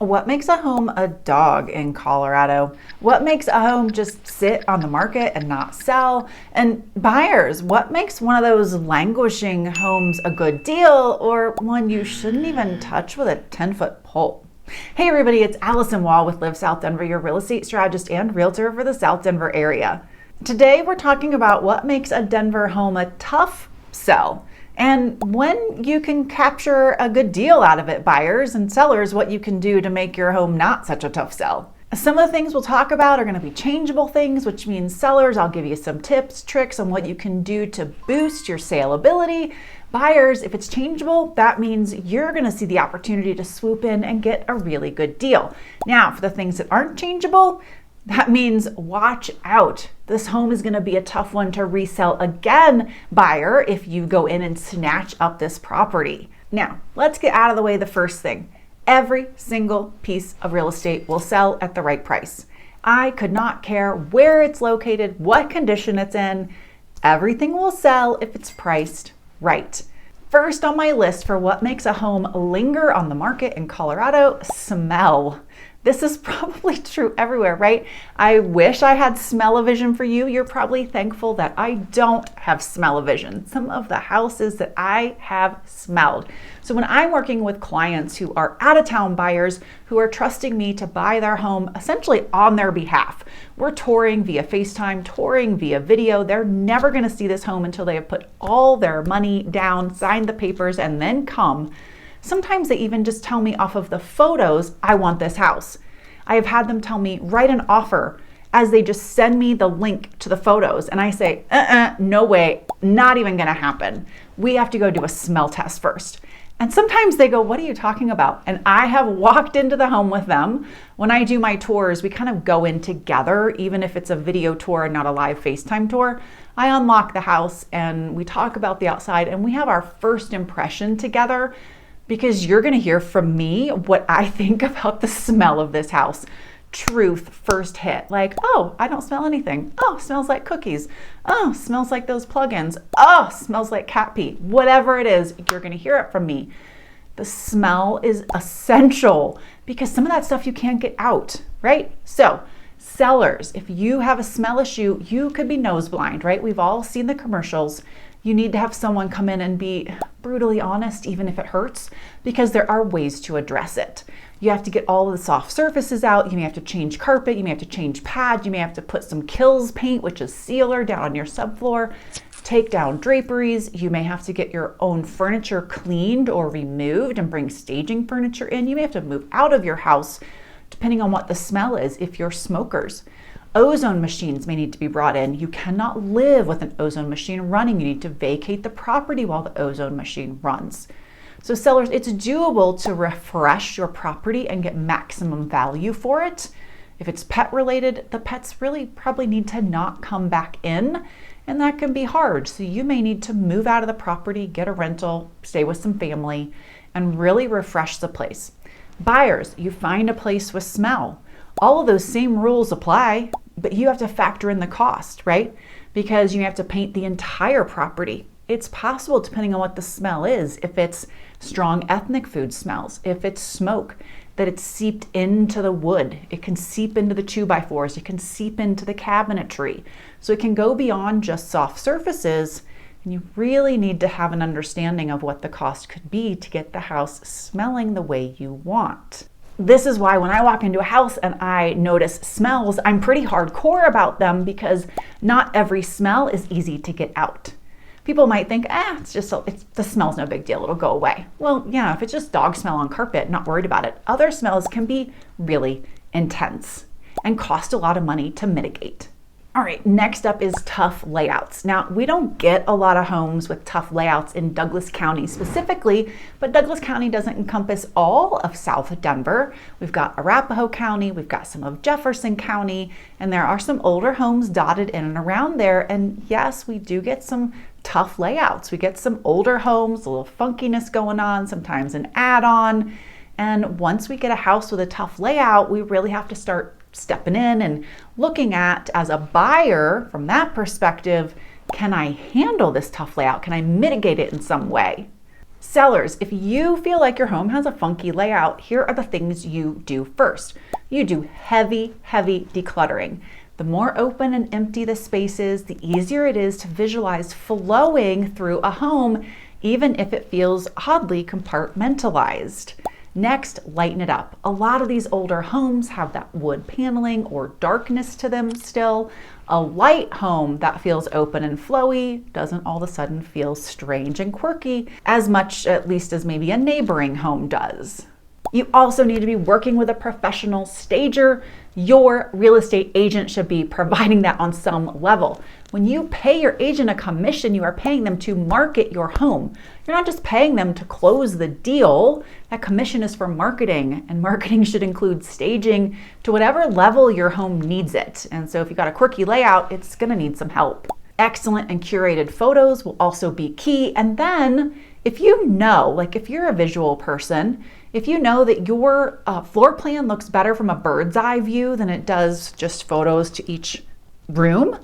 What makes a home a dog in Colorado? What makes a home just sit on the market and not sell? And buyers, what makes one of those languishing homes a good deal or one you shouldn't even touch with a 10-foot pole? Hey everybody, it's Alyson with Live South Denver, your real estate strategist and realtor for the South Denver area. Today we're talking about what makes a Denver home a tough sell. And when you can capture a good deal out of it, buyers and sellers, what you can do to make your home not such a tough sell. Some of the things we'll talk about are going to be changeable things, which means sellers, I'll give you some tips, tricks on what you can do to boost your saleability. Buyers, if it's changeable, that means you're going to see the opportunity to swoop in and get a really good deal. Now, for the things that aren't changeable, that means watch out. This home is going to be a tough one to resell again, buyer, if you go in and snatch up this property. Now, let's get out of the way the first thing. Every single piece of real estate will sell at the right price. I could not care where it's located, what condition it's in. Everything will sell if it's priced right. First on my list for what makes a home linger on the market in Colorado, smell. This is probably true everywhere, right? I wish I had smell-o-vision for you. You're probably thankful that I don't have smell-o-vision. Some of the houses that I have smelled. So when I'm working with clients who are out-of-town buyers who are trusting me to buy their home essentially on their behalf, we're touring via FaceTime, touring via video. They're never going to see this home until they have put all their money down, signed the papers, and then come. Sometimes they even just tell me off of the photos, I want this house. I have had them tell me, write an offer as they just send me the link to the photos. And I say, no way, not even gonna happen. We have to go do a smell test first. And sometimes they go, what are you talking about? And I have walked into the home with them. When I do my tours, we kind of go in together, even if it's a video tour and not a live FaceTime tour. I unlock the house and we talk about the outside and we have our first impression together, because you're going to hear from me what I think about the smell of this house. Truth first hit. Like, oh, I don't smell anything. Oh, smells like cookies. Oh, smells like those plugins. Oh, smells like cat pee. Whatever it is, you're going to hear it from me. The smell is essential because some of that stuff you can't get out, right? So sellers, if you have a smell issue, you could be nose blind, right? We've all seen the commercials. You need to have someone come in and be brutally honest, even if it hurts, because there are ways to address it. You have to get all of the soft surfaces out. You may have to change carpet. You may have to change pads. You may have to put some Kills paint, which is sealer, down on your subfloor, take down draperies. You may have to get your own furniture cleaned or removed and bring staging furniture in. You may have to move out of your house, depending on what the smell is, if you're smokers. Ozone machines may need to be brought in. You cannot live with an ozone machine running. You need to vacate the property while the ozone machine runs. So sellers, it's doable to refresh your property and get maximum value for it. If it's pet related, the pets really probably need to not come back in, and that can be hard. So you may need to move out of the property, get a rental, stay with some family, and really refresh the place. Buyers, you find a place with smell. All of those same rules apply, but you have to factor in the cost, right? Because you have to paint the entire property. It's possible, depending on what the smell is, if it's strong ethnic food smells, if it's smoke, that it's seeped into the wood. It can seep into the 2x4s. It can seep into the cabinetry. So it can go beyond just soft surfaces, and you really need to have an understanding of what the cost could be to get the house smelling the way you want. This is why when I walk into a house and I notice smells, I'm pretty hardcore about them because not every smell is easy to get out. People might think, the smell's no big deal, it'll go away. Well, yeah, if it's just dog smell on carpet, not worried about it. Other smells can be really intense and cost a lot of money to mitigate. All right, next up is tough layouts. Now, we don't get a lot of homes with tough layouts in Douglas County specifically, but Douglas County doesn't encompass all of South Denver. We've got Arapahoe County, we've got some of Jefferson County, and there are some older homes dotted in and around there. And yes, we do get some tough layouts. We get some older homes, a little funkiness going on, sometimes an add-on. And once we get a house with a tough layout, we really have to start stepping in and looking at, as a buyer from that perspective, can I handle this tough layout? Can I mitigate it in some way? Sellers, if you feel like your home has a funky layout, here are the things you do first. You do heavy decluttering. The more open and empty the space is, the easier it is to visualize flowing through a home, even if it feels oddly compartmentalized. Next, lighten it up. A lot of these older homes have that wood paneling or darkness to them still. A light home that feels open and flowy doesn't all of a sudden feel strange and quirky as much, at least, as maybe a neighboring home does. You also need to be working with a professional stager. Your real estate agent should be providing that on some level. When you pay your agent a commission, you are paying them to market your home. You're not just paying them to close the deal. That commission is for marketing, and marketing should include staging to whatever level your home needs it. And so if you've got a quirky layout, it's going to need some help. Excellent and curated photos will also be key. And then if you know, like if you're a visual person, if you know that your floor plan looks better from a bird's eye view than it does just photos to each room,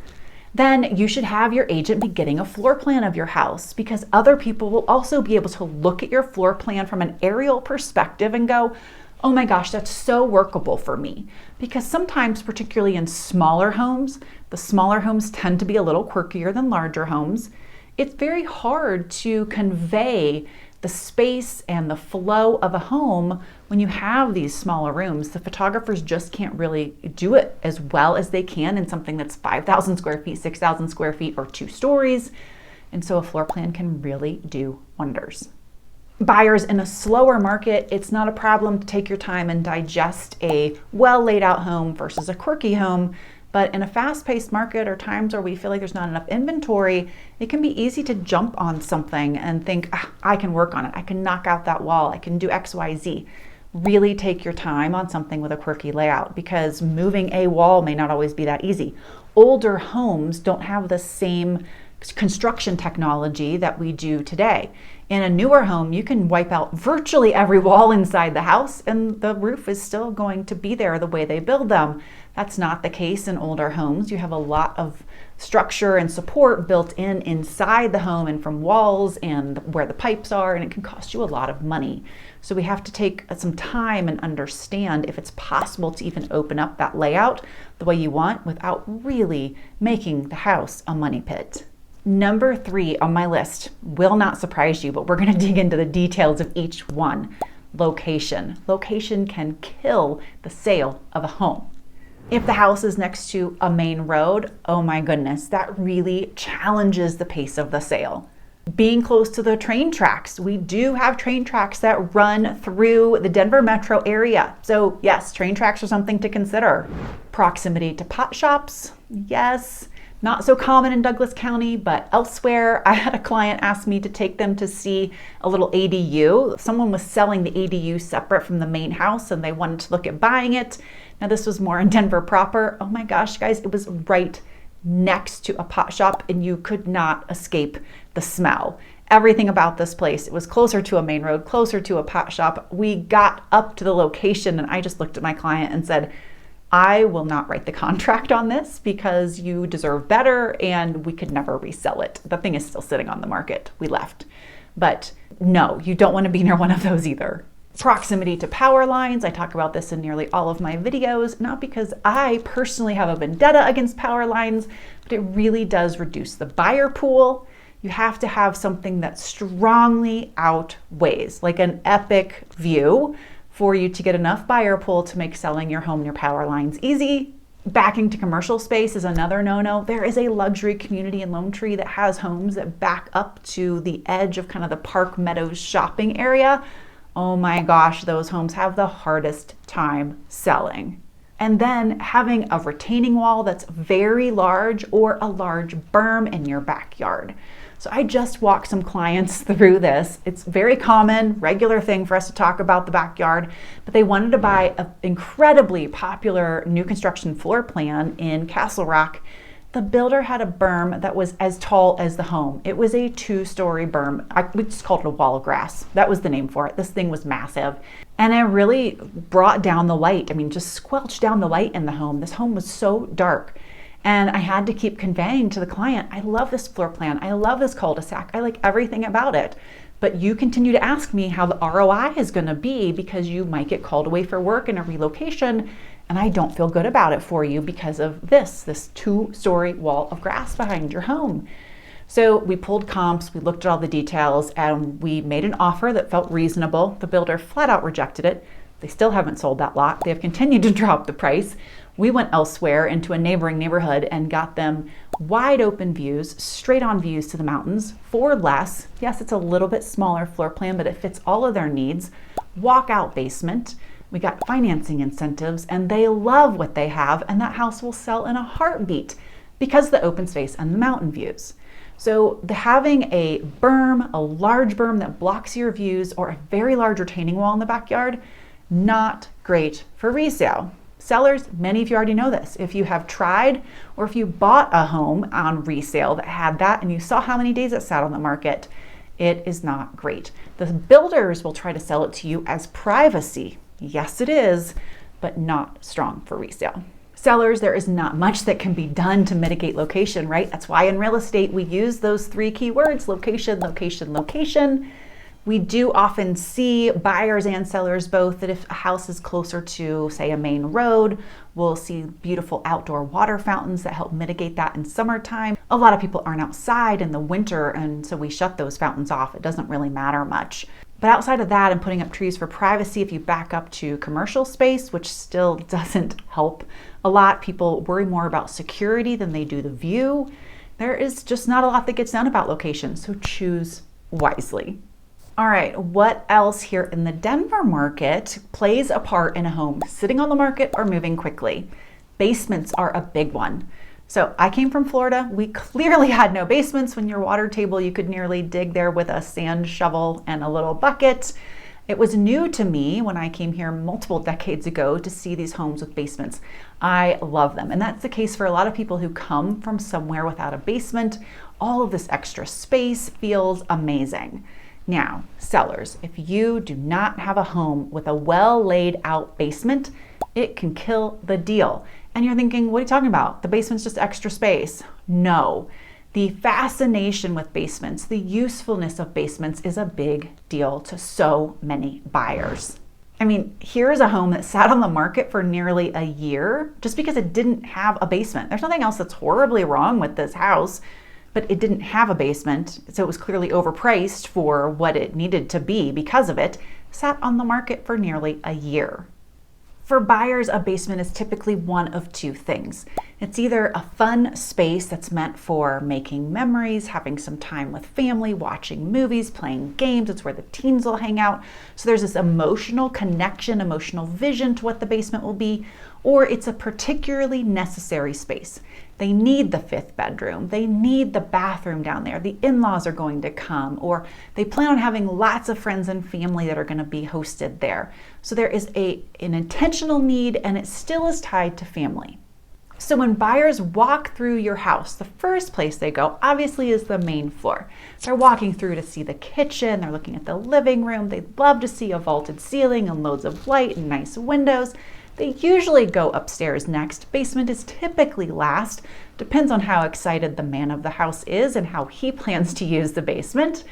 then you should have your agent be getting a floor plan of your house, because other people will also be able to look at your floor plan from an aerial perspective and go, oh my gosh, that's so workable for me. Because sometimes, particularly in smaller homes, the smaller homes tend to be a little quirkier than larger homes. It's very hard to convey the space and the flow of a home when you have these smaller rooms. The photographers just can't really do it as well as they can in something that's 5,000 square feet, 6,000 square feet, or 2 stories. And so a floor plan can really do wonders. Buyers in a slower market, it's not a problem to take your time and digest a well laid out home versus a quirky home. But in a fast-paced market, or times where we feel like there's not enough inventory, it can be easy to jump on something and think, I can work on it. I can knock out that wall. I can do X, Y, Z. Really take your time on something with a quirky layout, because moving a wall may not always be that easy. Older homes don't have the same construction technology that we do today. In a newer home, you can wipe out virtually every wall inside the house and the roof is still going to be there the way they build them. That's not the case in older homes. You have a lot of structure and support built in inside the home and from walls and where the pipes are, and it can cost you a lot of money. So we have to take some time and understand if it's possible to even open up that layout the way you want without really making the house a money pit. Number 3 on my list will not surprise you, but we're going to dig into the details of each one. Location. Location can kill the sale of a home. If the house is next to a main road, oh my goodness, that really challenges the pace of the sale. Being close to the train tracks. We do have train tracks that run through the Denver metro area. So yes, train tracks are something to consider. Proximity to pot shops, yes. Not so common in Douglas County, but elsewhere. I had a client ask me to take them to see a little ADU. Someone was selling the ADU separate from the main house and they wanted to look at buying it. Now this was more in Denver proper. Oh my gosh, guys, it was right next to a pot shop and you could not escape the smell. Everything about this place, it was closer to a main road, closer to a pot shop. We got up to the location and I just looked at my client and said, I will not write the contract on this because you deserve better and we could never resell it. The thing is still sitting on the market. We left. But no, you don't want to be near one of those either. Proximity to power lines. I talk about this in nearly all of my videos, not because I personally have a vendetta against power lines, but it really does reduce the buyer pool. You have to have something that strongly outweighs, like an epic view, for you to get enough buyer pool to make selling your home near power lines easy. Backing to commercial space is another no-no. There is a luxury community in Lone Tree that has homes that back up to the edge of kind of the Park Meadows shopping area. Oh my gosh, those homes have the hardest time selling. And then having a retaining wall that's very large or a large berm in your backyard. So I just walked some clients through this. It's very common, regular thing for us to talk about the backyard, but they wanted to buy an incredibly popular new construction floor plan in Castle Rock. The builder had a berm that was as tall as the home. It was a 2-story berm. We just called it a wall of grass. That was the name for it. This thing was massive. And it really brought down the light. I mean, just squelched down the light in the home. This home was so dark. And I had to keep conveying to the client, I love this floor plan. I love this cul-de-sac. I like everything about it. but you continue to ask me how the ROI is going to be because you might get called away for work in a relocation, and I don't feel good about it for you because of this 2-story wall of grass behind your home. So we pulled comps, we looked at all the details, and we made an offer that felt reasonable. The builder flat out rejected it. They still haven't sold that lot. They have continued to drop the price. We went elsewhere into a neighboring neighborhood and got them wide open views, straight on views to the mountains for less. Yes, it's a little bit smaller floor plan, but it fits all of their needs. Walkout basement. We got financing incentives, and they love what they have, and that house will sell in a heartbeat because of the open space and the mountain views. So having a berm, a large berm that blocks your views, or a very large retaining wall in the backyard, not great for resale. Sellers, many of you already know this. If you have tried, or if you bought a home on resale that had that and you saw how many days it sat on the market, it is not great. The builders will try to sell it to you as privacy. Yes, it is, but not strong for resale. Sellers, there is not much that can be done to mitigate location, right? That's why in real estate we use those 3 key words: location, location, location. We do often see buyers and sellers both that if a house is closer to, say, a main road, we'll see beautiful outdoor water fountains that help mitigate that in summertime. A lot of people aren't outside in the winter, and so we shut those fountains off. It doesn't really matter much. But outside of that and putting up trees for privacy, if you back up to commercial space, which still doesn't help a lot, people worry more about security than they do the view. There is just not a lot that gets done about location, so choose wisely. All right, what else here in the Denver market plays a part in a home sitting on the market or moving quickly? Basements are a big one. So I came from Florida. We clearly had no basements. When your water table, you could nearly dig there with a sand shovel and a little bucket. It was new to me when I came here multiple decades ago to see these homes with basements. I love them. And that's the case for a lot of people who come from somewhere without a basement. All of this extra space feels amazing. Now, sellers, if you do not have a home with a well laid out basement, it can kill the deal. And you're thinking, what are you talking about? The basement's just extra space. No. The fascination with basements, the usefulness of basements is a big deal to so many buyers. I mean, here's a home that sat on the market for nearly a year just because it didn't have a basement. There's nothing else that's horribly wrong with this house, but it didn't have a basement, so it was clearly overpriced for what it needed to be because of it. Sat on the market for nearly a year. For buyers, a basement is typically one of 2 things. It's either a fun space that's meant for making memories, having some time with family, watching movies, playing games. It's where the teens will hang out. So there's this emotional connection, emotional vision to what the basement will be, or it's a particularly necessary space. They need the 5th bedroom. They need the bathroom down there. The in-laws are going to come, or they plan on having lots of friends and family that are going to be hosted there. So there is an intentional need, and it still is tied to family. So when buyers walk through your house, the first place they go obviously is the main floor. They're walking through to see the kitchen. They're looking at the living room. They'd love to see a vaulted ceiling and loads of light and nice windows. They usually go upstairs next. Basement is typically last. Depends on how excited the man of the house is and how he plans to use the basement.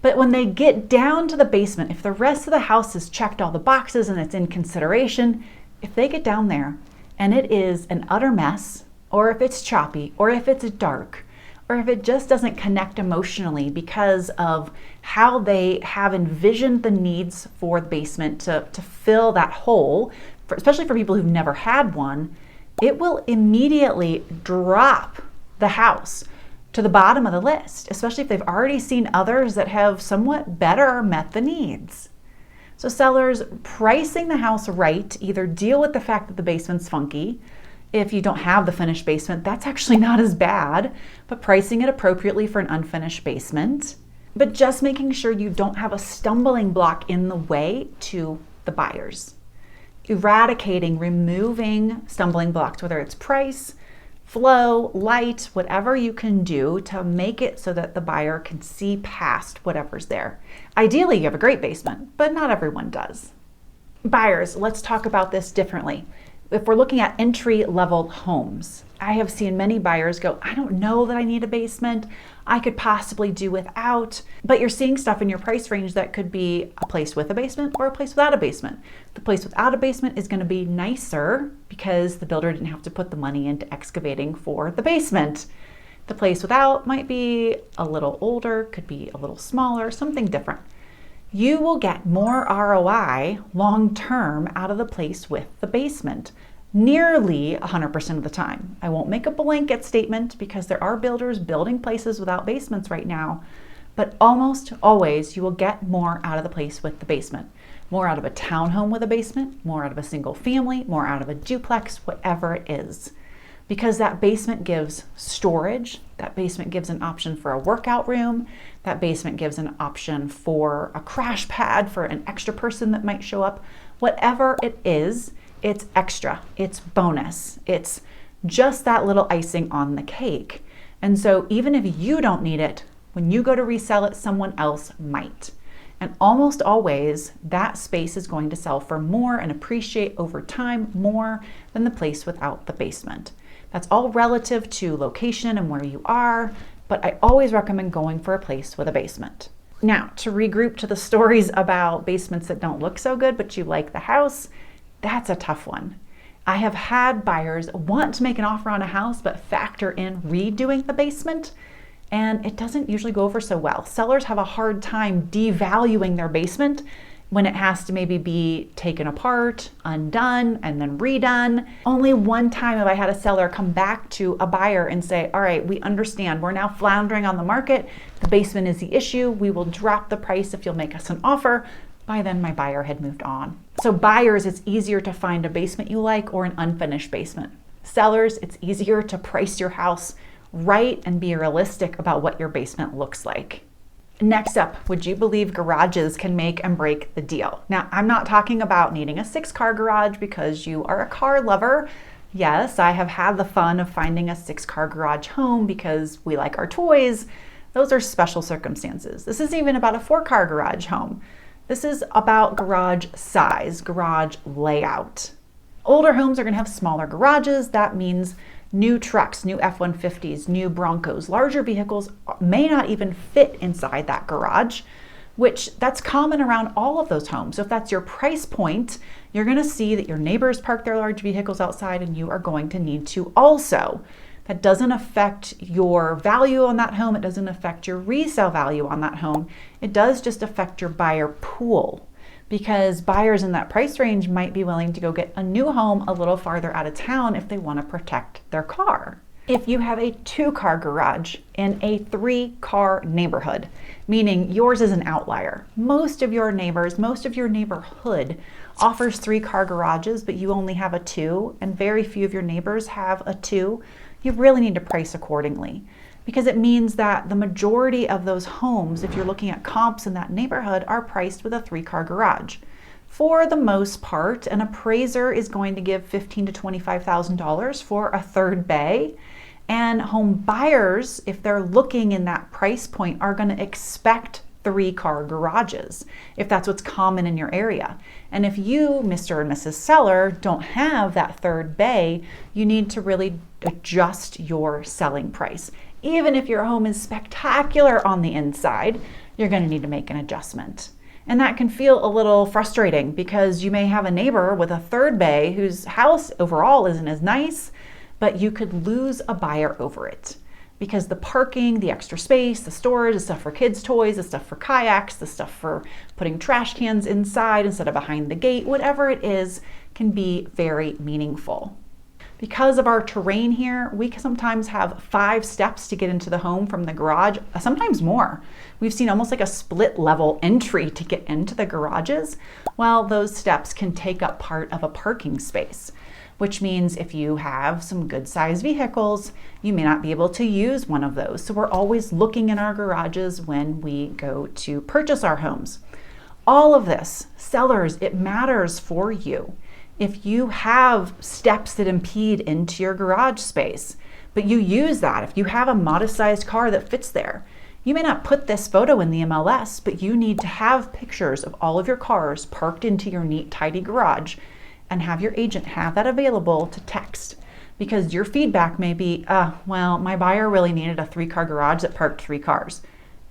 But when they get down to the basement, if the rest of the house has checked all the boxes and it's in consideration, if they get down there and it is an utter mess, or if it's choppy, or if it's dark, or if it just doesn't connect emotionally because of how they have envisioned the needs for the basement to fill that hole, especially for people who've never had one, it will immediately drop the house to the bottom of the list, especially if they've already seen others that have somewhat better met the needs. So sellers, pricing the house right, either deal with the fact that the basement's funky. If you don't have the finished basement, that's actually not as bad, but pricing it appropriately for an unfinished basement. But just making sure you don't have a stumbling block in the way to the buyers. Eradicating, removing stumbling blocks, whether it's price, flow, light, whatever you can do to make it so that the buyer can see past whatever's there. Ideally, you have a great basement, but not everyone does. Buyers, let's talk about this differently. If we're looking at entry-level homes, I have seen many buyers go, I don't know that I need a basement. I could possibly do without, but you're seeing stuff in your price range that could be a place with a basement or a place without a basement. The place without a basement is going to be nicer because the builder didn't have to put the money into excavating for the basement. The place without might be a little older, could be a little smaller, something different. You will get more ROI long-term out of the place with the basement, nearly 100% of the time. I won't make a blanket statement because there are builders building places without basements right now, but almost always you will get more out of the place with the basement. More out of a townhome with a basement, more out of a single family, more out of a duplex, whatever it is. Because that basement gives storage, that basement gives an option for a workout room, that basement gives an option for a crash pad for an extra person that might show up. Whatever it is, it's extra, it's bonus, it's just that little icing on the cake. And so even if you don't need it, when you go to resell it, someone else might. And almost always that space is going to sell for more and appreciate over time more than the place without the basement. That's all relative to location and where you are, but I always recommend going for a place with a basement. Now, to regroup to the stories about basements that don't look so good, but you like the house, that's a tough one. I have had buyers want to make an offer on a house, but factor in redoing the basement, and it doesn't usually go over so well. Sellers have a hard time devaluing their basement when it has to maybe be taken apart, undone, and then redone. Only one time have I had a seller come back to a buyer and say, all right, we understand, we're now floundering on the market. The basement is the issue. We will drop the price if you'll make us an offer. By then, my buyer had moved on. So buyers, it's easier to find a basement you like or an unfinished basement. Sellers, it's easier to price your house right and be realistic about what your basement looks like. Next up, would you believe garages can make and break the deal? Now, I'm not talking about needing a 6-car garage because you are a car lover. Yes, I have had the fun of finding a 6-car garage home because we like our toys. Those are special circumstances. This isn't even about a 4-car garage home. This is about garage size, garage layout. Older homes are going to have smaller garages. That means new trucks, new F-150s, new Broncos, larger vehicles may not even fit inside that garage, which that's common around all of those homes. So if that's your price point, you're going to see that your neighbors park their large vehicles outside and you are going to need to also. That doesn't affect your value on that home. It doesn't affect your resale value on that home. It does just affect your buyer pool, because buyers in that price range might be willing to go get a new home a little farther out of town if they want to protect their car. If you have a 2-car garage in a 3-car neighborhood, meaning yours is an outlier, most of your neighbors, most of your neighborhood offers 3-car garages, but you only have a 2, and very few of your neighbors have a 2, you really need to price accordingly. Because it means that the majority of those homes, if you're looking at comps in that neighborhood, are priced with a 3-car garage. For the most part, an appraiser is going to give $15,000 to $25,000 for a 3rd bay. And home buyers, if they're looking in that price point, are going to expect 3-car garages, if that's what's common in your area. And if you, Mr. and Mrs. Seller, don't have that 3rd bay, you need to really adjust your selling price. Even if your home is spectacular on the inside, you're going to need to make an adjustment. And that can feel a little frustrating because you may have a neighbor with a 3rd bay whose house overall isn't as nice, but you could lose a buyer over it. Because the parking, the extra space, the storage, the stuff for kids' toys, the stuff for kayaks, the stuff for putting trash cans inside instead of behind the gate, whatever it is, can be very meaningful. Because of our terrain here, we can sometimes have 5 steps to get into the home from the garage, sometimes more. We've seen almost like a split level entry to get into the garages. Well, those steps can take up part of a parking space, which means if you have some good sized vehicles, you may not be able to use one of those. So we're always looking in our garages when we go to purchase our homes. All of this, sellers, it matters for you. If you have steps that impede into your garage space, but you use that, if you have a modest sized car that fits there, you may not put this photo in the MLS, but you need to have pictures of all of your cars parked into your neat, tidy garage. and have your agent have that available to text. Because your feedback may be, well, my buyer really needed a 3-car garage that parked 3 cars.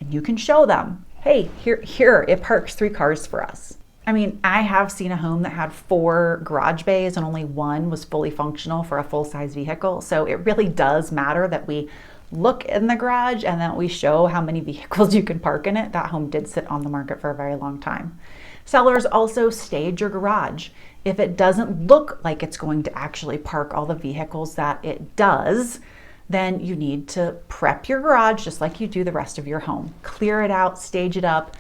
And you can show them, hey, here, it parks 3 cars for us. I mean, I have seen a home that had 4 garage bays and only 1 was fully functional for a full-size vehicle. So it really does matter that we look in the garage and that we show how many vehicles you can park in it. That home did sit on the market for a very long time. Sellers also stage your garage. If it doesn't look like it's going to actually park all the vehicles that it does, then you need to prep your garage just like you do the rest of your home. Clear it out, stage it up,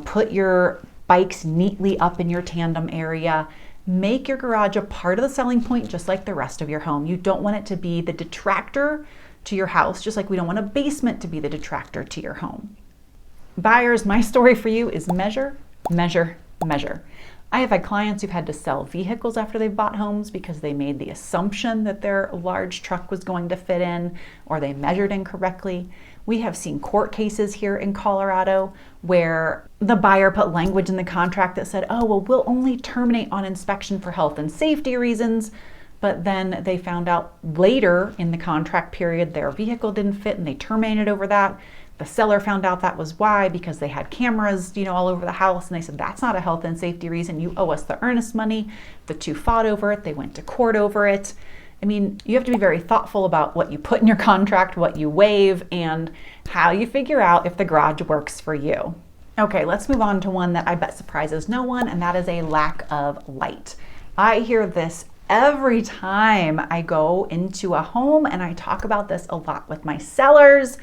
put your bikes neatly up in your tandem area. Make your garage a part of the selling point just like the rest of your home. You don't want it to be the detractor to your house, just like we don't want a basement to be the detractor to your home. Buyers, my story for you is measure, measure, measure. I have had clients who've had to sell vehicles after they've bought homes because they made the assumption that their large truck was going to fit in, or they measured incorrectly. We have seen court cases here in Colorado where the buyer put language in the contract that said, oh, well, we'll only terminate on inspection for health and safety reasons. But then they found out later in the contract period their vehicle didn't fit and they terminated over that. The seller found out that was why, because they had cameras, all over the house, and they said, that's not a health and safety reason. You owe us the earnest money. The 2 fought over it. They went to court over it. I mean, you have to be very thoughtful about what you put in your contract, what you waive, and how you figure out if the garage works for you. Okay, let's move on to one that I bet surprises no one, and that is a lack of light. I hear this every time I go into a home, and I talk about this a lot with my sellers.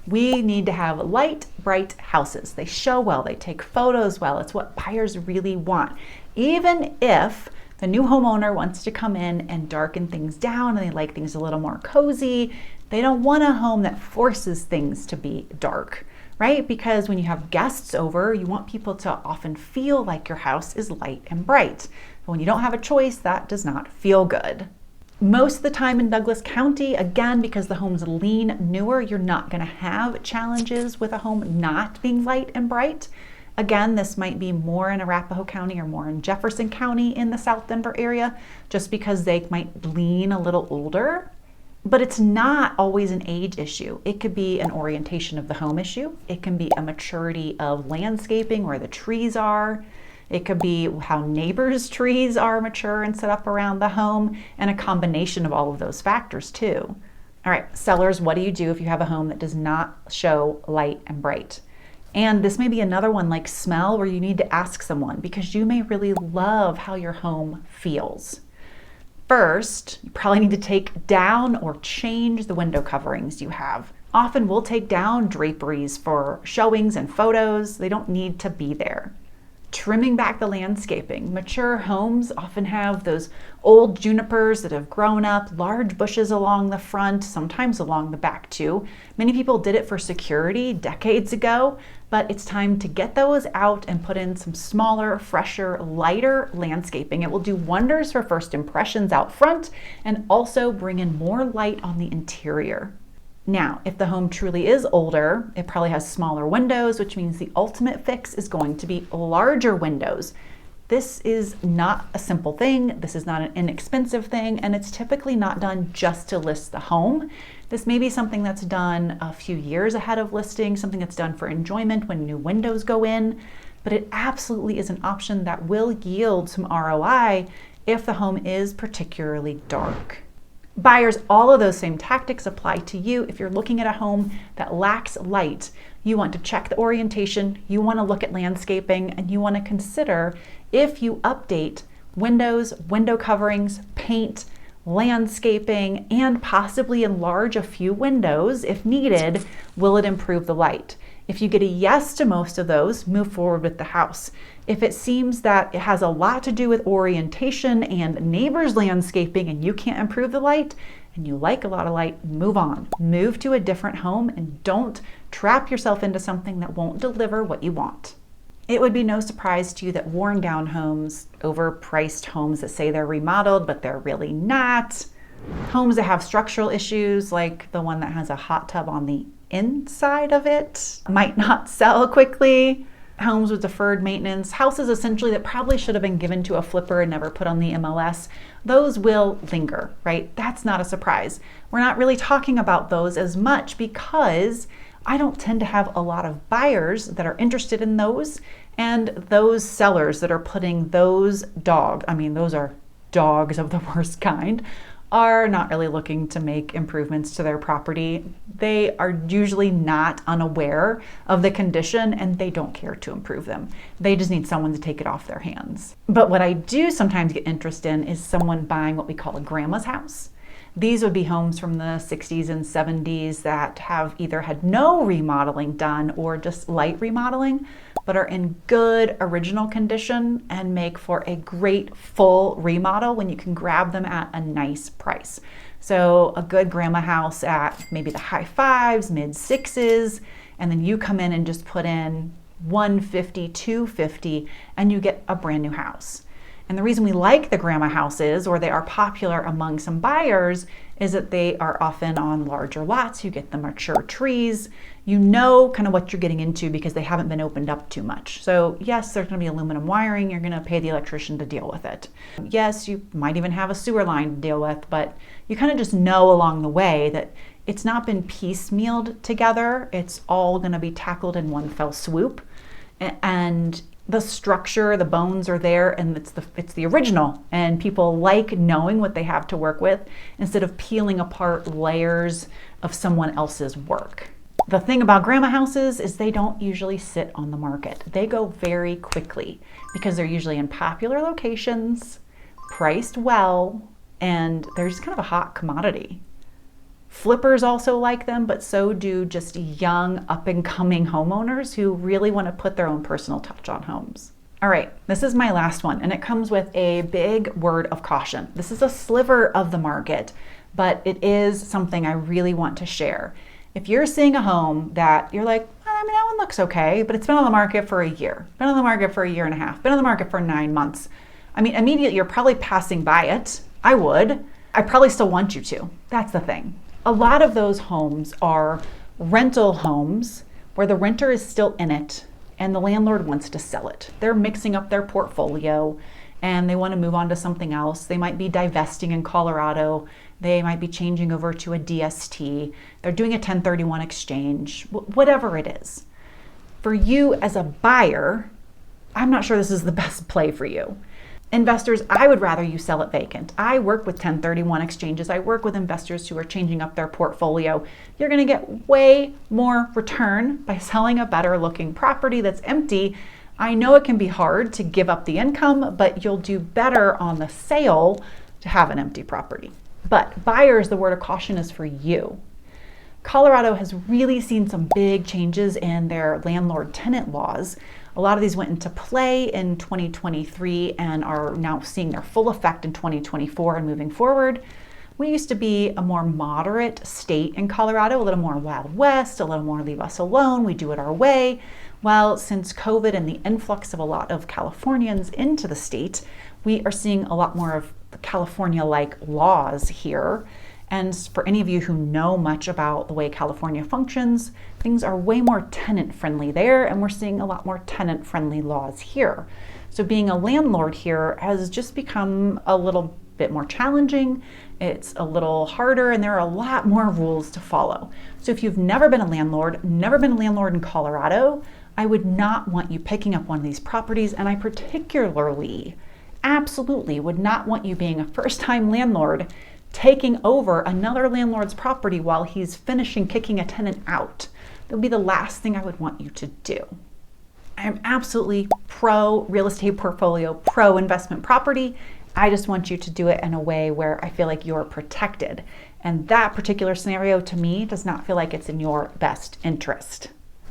We need to have light, bright houses. They show well, they take photos well. It's what buyers really want. Even if the new homeowner wants to come in and darken things down and they like things a little more cozy, they don't want a home that forces things to be dark, right? Because when you have guests over, you want people to often feel like your house is light and bright. But when you don't have a choice, that does not feel good. Most of the time in Douglas County, again, because the homes lean newer, you're not going to have challenges with a home not being light and bright. Again, this might be more in Arapahoe County or more in Jefferson County in the South Denver area, just because they might lean a little older. But it's not always an age issue. It could be an orientation of the home issue. It can be a maturity of landscaping, where the trees are. It could be how neighbors' trees are mature and set up around the home, and a combination of all of those factors too. All right, sellers, what do you do if you have a home that does not show light and bright? And this may be another one like smell, where you need to ask someone, because you may really love how your home feels. First, you probably need to take down or change the window coverings you have. Often we'll take down draperies for showings and photos. They don't need to be there. Trimming back the landscaping. Mature homes often have those old junipers that have grown up, large bushes along the front, sometimes along the back too. Many people did it for security decades ago, but it's time to get those out and put in some smaller, fresher, lighter landscaping. It will do wonders for first impressions out front and also bring in more light on the interior. Now, if the home truly is older, it probably has smaller windows, which means the ultimate fix is going to be larger windows. This is not a simple thing. This is not an inexpensive thing, and it's typically not done just to list the home. This may be something that's done a few years ahead of listing, something that's done for enjoyment when new windows go in, but it absolutely is an option that will yield some ROI if the home is particularly dark. Buyers, all of those same tactics apply to you. If you're looking at a home that lacks light, you want to check the orientation, you want to look at landscaping, and you want to consider if you update windows, window coverings, paint, landscaping, and possibly enlarge a few windows if needed, will it improve the light? If you get a yes to most of those, move forward with the house. If it seems that it has a lot to do with orientation and neighbors' landscaping and you can't improve the light, and you like a lot of light, move on. Move to a different home and don't trap yourself into something that won't deliver what you want. It would be no surprise to you that worn down homes, overpriced homes that say they're remodeled but they're really not, homes that have structural issues like the one that has a hot tub on the inside of it might not sell quickly. homes with deferred maintenance, houses essentially that probably should have been given to a flipper and never put on the MLS, those will linger, right? That's not a surprise. We're not really talking about those as much because I don't tend to have a lot of buyers that are interested in those, and those sellers that are putting those those are dogs of the worst kind, are not really looking to make improvements to their property. They are usually not unaware of the condition and they don't care to improve them. They just need someone to take it off their hands. But what I do sometimes get interest in is someone buying what we call a grandma's house. These would be homes from the 60s and 70s that have either had no remodeling done or just light remodeling, but are in good original condition and make for a great full remodel when you can grab them at a nice price. So a good grandma house at maybe the high fives, mid sixes, and then you come in and just put in 150, 250, and you get a brand new house. And the reason we like the grandma houses, or they are popular among some buyers, is that they are often on larger lots. You get the mature trees. You know kind of what you're getting into because they haven't been opened up too much. So yes, there's going to be aluminum wiring. You're going to pay the electrician to deal with it. Yes, you might even have a sewer line to deal with, but you kind of just know along the way that it's not been piecemealed together. It's all going to be tackled in one fell swoop. And the structure, the bones are there, and it's the original, and people like knowing what they have to work with instead of peeling apart layers of someone else's work. The thing about grandma houses is they don't usually sit on the market. They go very quickly because they're usually in popular locations, priced well, and they're just kind of a hot commodity. Flippers also like them, but so do just young up-and-coming homeowners who really want to put their own personal touch on homes. All right, this is my last one, and it comes with a big word of caution. This is a sliver of the market, but it is something I really want to share. If you're seeing a home that you're like, that one looks okay, but it's been on the market for a year, been on the market for a year and a half, been on the market for 9 months. Immediately you're probably passing by it. I probably still want you to. That's the thing. A lot of those homes are rental homes where the renter is still in it and the landlord wants to sell it. They're mixing up their portfolio and they want to move on to something else. They might be divesting in Colorado. They might be changing over to a DST. They're doing a 1031 exchange, whatever it is. For you as a buyer, I'm not sure this is the best play for you. Investors, I would rather you sell it vacant. I work with 1031 exchanges. I work with investors who are changing up their portfolio. You're going to get way more return by selling a better looking property that's empty. I know it can be hard to give up the income, but you'll do better on the sale to have an empty property. But buyers, the word of caution is for you. Colorado has really seen some big changes in their landlord-tenant laws. A lot of these went into play in 2023 and are now seeing their full effect in 2024 and moving forward. We used to be a more moderate state in Colorado, a little more Wild West, a little more leave us alone, we do it our way. Well, since COVID and the influx of a lot of Californians into the state, we are seeing a lot more of California-like laws here. And for any of you who know much about the way California functions, things are way more tenant-friendly there, and we're seeing a lot more tenant-friendly laws here. So being a landlord here has just become a little bit more challenging. It's a little harder, and there are a lot more rules to follow. So if you've never been a landlord in Colorado, I would not want you picking up one of these properties, and I particularly, absolutely would not want you being a first-time landlord taking over another landlord's property while he's finishing kicking a tenant out. That would be the last thing I would want you to do. I'm absolutely pro real estate portfolio, pro investment property. I just want you to do it in a way where I feel like you're protected. And that particular scenario to me does not feel like it's in your best interest.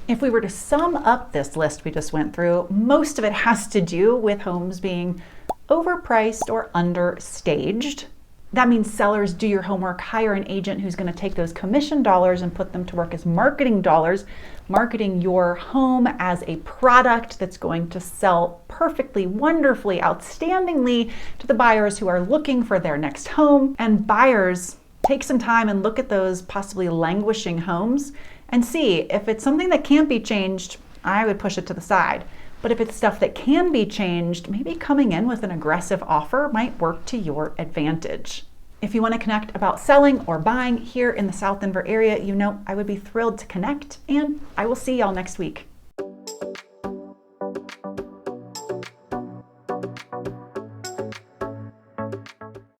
If we were to sum up this list we just went through, most of it has to do with homes being overpriced or understaged. That means sellers, do your homework, hire an agent who's going to take those commission dollars and put them to work as marketing dollars, marketing your home as a product that's going to sell perfectly, wonderfully, outstandingly to the buyers who are looking for their next home. And buyers, take some time and look at those possibly languishing homes and see if it's something that can't be changed. I would push it to the side. But if it's stuff that can be changed, maybe coming in with an aggressive offer might work to your advantage. If you want to connect about selling or buying here in the South Denver area, you know I would be thrilled to connect, and I will see y'all next week.